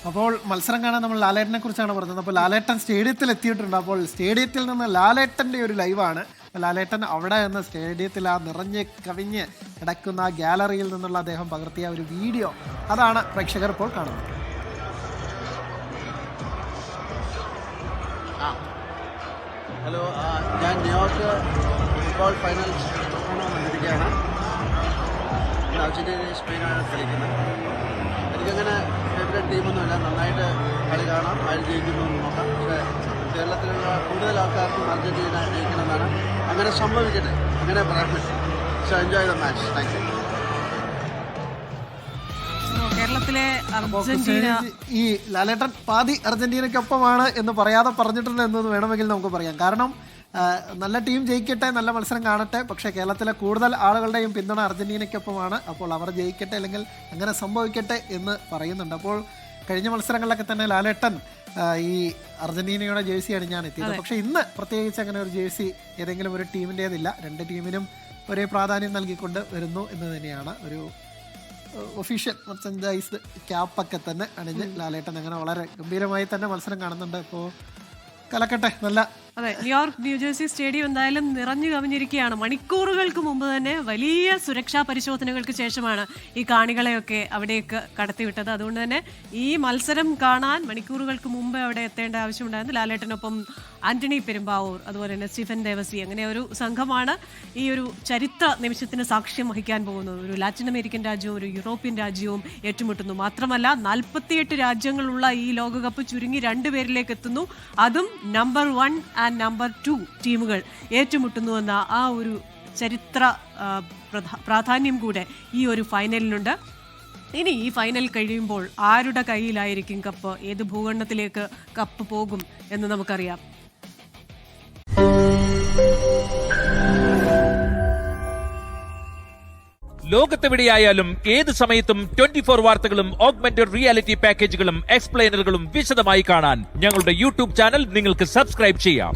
അപ്പോൾ മത്സരം കാണാൻ നമ്മൾ ലാലേട്ടനെ കുറിച്ചാണ് പറഞ്ഞത്. അപ്പോൾ ലാലേട്ടൻ സ്റ്റേഡിയത്തിൽ എത്തിയിട്ടുണ്ട്. അപ്പോൾ സ്റ്റേഡിയത്തിൽ നിന്ന് ലാലേട്ടൻ്റെ ഒരു ലൈവാണ്. ലാലേട്ടൻ അവിടെ നിന്ന് സ്റ്റേഡിയത്തിൽ ആ നിറഞ്ഞ് കവിഞ്ഞ് കിടക്കുന്ന ആ ഗ്യാലറിയിൽ നിന്നുള്ള അദ്ദേഹം പകർത്തിയ ഒരു വീഡിയോ, അതാണ് പ്രേക്ഷകർ ഇപ്പോൾ കാണുന്നത്. ഹലോ, ഞാൻ ന്യൂയോർക്ക് ഫുട്ബോൾ ഫൈനൽ വന്നിരിക്കുകയാണ്. അർജന്റീന സ്പെയിനാണ് കളിക്കുന്നത്. എനിക്കങ്ങനെ ഫേവറേറ്റ് ടീമൊന്നുമില്ല. നന്നായിട്ട് കളി കാണാം, ആര് ജയിക്കുന്നു നോക്കാം. പക്ഷേ കേരളത്തിലുള്ള കൂടുതൽ ആൾക്കാർക്കും അർജന്റീന ജയിക്കണമെന്നാണ്. അങ്ങനെ സംഭവിക്കട്ടെ, അങ്ങനെ പറയാൻ പറ്റും. So enjoy the match. Thank you. കേരളത്തിലെ അർജന്റീന, ഈ ലാലേട്ടൻ പാതി അർജന്റീനയ്ക്കൊപ്പമാണ് എന്ന് പറയാതെ പറഞ്ഞിട്ടുണ്ട് എന്ന് വേണമെങ്കിൽ നമുക്ക് പറയാം. കാരണം നല്ല ടീം ജയിക്കട്ടെ, നല്ല മത്സരം കാണട്ടെ, പക്ഷേ കേരളത്തിലെ കൂടുതൽ ആളുകളുടെയും പിന്തുണ അർജന്റീനയ്ക്കൊപ്പമാണ്. അപ്പോൾ അവർ ജയിക്കട്ടെ അല്ലെങ്കിൽ അങ്ങനെ സംഭവിക്കട്ടെ എന്ന് പറയുന്നുണ്ട്. അപ്പോൾ കഴിഞ്ഞ മത്സരങ്ങളിലൊക്കെ തന്നെ ലാലേട്ടൻ ഈ അർജന്റീനയുടെ ജേഴ്സി അണിഞ്ഞാണ് എത്തിയത്. പക്ഷേ ഇന്ന് പ്രത്യേകിച്ച് അങ്ങനെ ഒരു ജേഴ്സി ഏതെങ്കിലും ഒരു ടീമിൻ്റേതില്ല. രണ്ട് ടീമിനും ഒരേ പ്രാധാന്യം നൽകിക്കൊണ്ട് വരുന്നു എന്ന് തന്നെയാണ്. ഒരു ഒഫീഷ്യൽ മെർച്ചൻഡൈസ്ഡ് ക്യാപ്പൊക്കെ തന്നെ അണിഞ്ഞ് ലാലേട്ടൻ അങ്ങനെ വളരെ ഗംഭീരമായി തന്നെ മത്സരം കാണുന്നുണ്ട്. അപ്പോൾ കലക്കട്ടെ. നല്ല അതെ, ന്യൂയോർക്ക് ന്യൂജേഴ്സി സ്റ്റേഡിയം എന്തായാലും നിറഞ്ഞു കവിഞ്ഞിരിക്കുകയാണ്. മണിക്കൂറുകൾക്ക് മുമ്പ് തന്നെ വലിയ സുരക്ഷാ പരിശോധനകൾക്ക് ശേഷമാണ് ഈ കാണികളെയൊക്കെ അവിടേക്ക് കടത്തിവിട്ടത്. അതുകൊണ്ട് തന്നെ ഈ മത്സരം കാണാൻ മണിക്കൂറുകൾക്ക് മുമ്പ് അവിടെ എത്തേണ്ട ആവശ്യമുണ്ടായിരുന്നു. ലാലേട്ടനൊപ്പം ആന്റണി പെരുമ്പാവൂർ, അതുപോലെ തന്നെ സ്റ്റീഫൻ ദേവസി, അങ്ങനെ ഒരു സംഘമാണ് ഈ ഒരു ചരിത്ര നിമിഷത്തിന് സാക്ഷ്യം വഹിക്കാൻ പോകുന്നത്. ഒരു ലാറ്റിൻ അമേരിക്കൻ രാജ്യവും ഒരു യൂറോപ്യൻ രാജ്യവും ഏറ്റുമുട്ടുന്നു. മാത്രമല്ല 48 രാജ്യങ്ങളുള്ള ഈ ലോകകപ്പ് ചുരുങ്ങി 2 പേരിലേക്ക് എത്തുന്നു. അതും നമ്പർ 1 ആൻഡ് നമ്പർ 2 ടീമുകൾ ഏറ്റുമുട്ടുന്നുവെന്ന ആ ഒരു ചരിത്ര പ്രാധാന്യം കൂടെ ഈ ഒരു ഫൈനലിനുണ്ട്. ഇനി ഈ ഫൈനൽ കഴിയുമ്പോൾ ആരുടെ കയ്യിലായിരിക്കും കപ്പ്, ഏത് ഭൂഖണ്ഡത്തിലേക്ക് കപ്പ് പോകും എന്ന് നമുക്കറിയാം. ലോകത്തെവിടെയായാലും ഏത് സമയത്തും 24 വാർത്തകളും ഓഗ്മെന്റഡ് റിയാലിറ്റി പാക്കേജുകളും എക്സ്പ്ലെയിനറുകളും വിശദമായി കാണാൻ ഞങ്ങളുടെ യൂട്യൂബ് ചാനൽ നിങ്ങൾക്ക് സബ്സ്ക്രൈബ് ചെയ്യാം.